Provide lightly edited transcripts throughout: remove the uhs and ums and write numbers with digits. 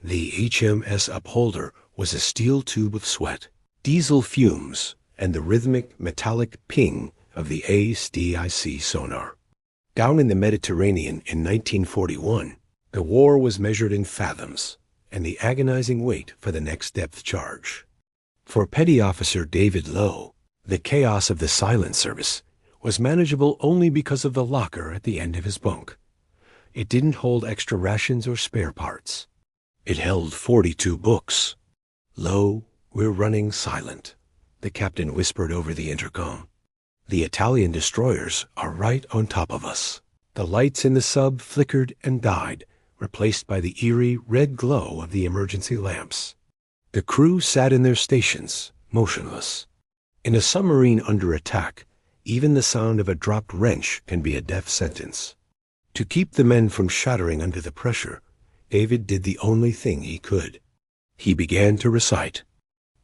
The HMS Upholder was a steel tube of sweat, diesel fumes, and the rhythmic metallic ping of the ASDIC sonar. Down in the Mediterranean in 1941, the war was measured in fathoms, and the agonizing wait for the next depth charge. For Petty Officer David Lowe, the chaos of the silent service was manageable only because of the locker at the end of his bunk. It didn't hold extra rations or spare parts. It held 42 books. "Lowe, we're running silent," the captain whispered over the intercom. "The Italian destroyers are right on top of us." The lights in the sub flickered and died, replaced by the eerie red glow of the emergency lamps. The crew sat in their stations, motionless. In a submarine under attack, even the sound of a dropped wrench can be a death sentence. To keep the men from shattering under the pressure, David did the only thing he could. He began to recite.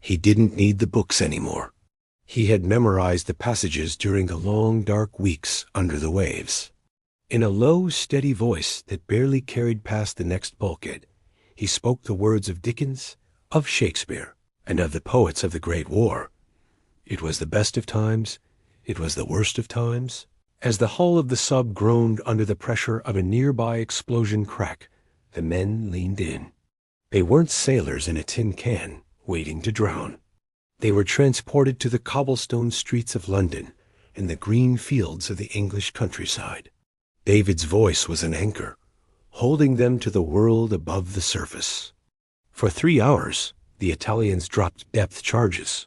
He didn't need the books anymore. He had memorized the passages during the long, dark weeks under the waves. In a low, steady voice that barely carried past the next bulkhead, he spoke the words of Dickens, of Shakespeare, and of the poets of the Great War. It was the best of times. It was the worst of times. As the hull of the sub groaned under the pressure of a nearby explosion crack, the men leaned in. They weren't sailors in a tin can, waiting to drown. They were transported to the cobblestone streets of London and the green fields of the English countryside. David's voice was an anchor, holding them to the world above the surface. For 3 hours, the Italians dropped depth charges.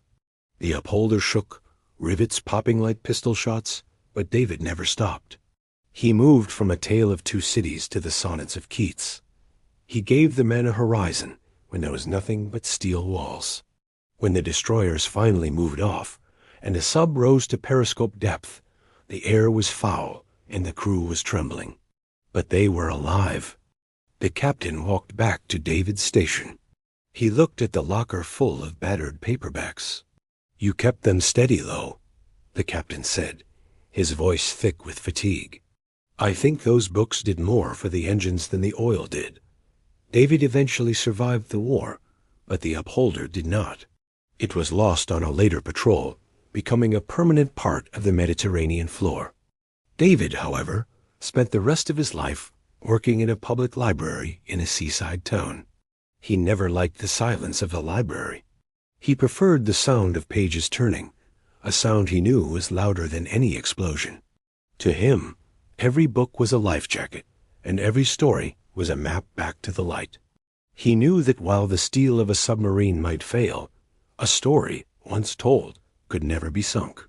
The upholder shook, rivets popping like pistol shots, but David never stopped. He moved from A Tale of Two Cities to the sonnets of Keats. He gave the men a horizon when there was nothing but steel walls. When the destroyers finally moved off, and the sub rose to periscope depth, the air was foul and the crew was trembling. But they were alive. The captain walked back to David's station. He looked at the locker full of battered paperbacks. "You kept them steady, Lowe," the captain said, his voice thick with fatigue. "I think those books did more for the engines than the oil did." David eventually survived the war, but the Upholder did not. It was lost on a later patrol, becoming a permanent part of the Mediterranean floor. David, however, spent the rest of his life working in a public library in a seaside town. He never liked the silence of the library. He preferred the sound of pages turning, a sound he knew was louder than any explosion. To him, every book was a life jacket, and every story was a map back to the light. He knew that while the steel of a submarine might fail, a story, once told, could never be sunk.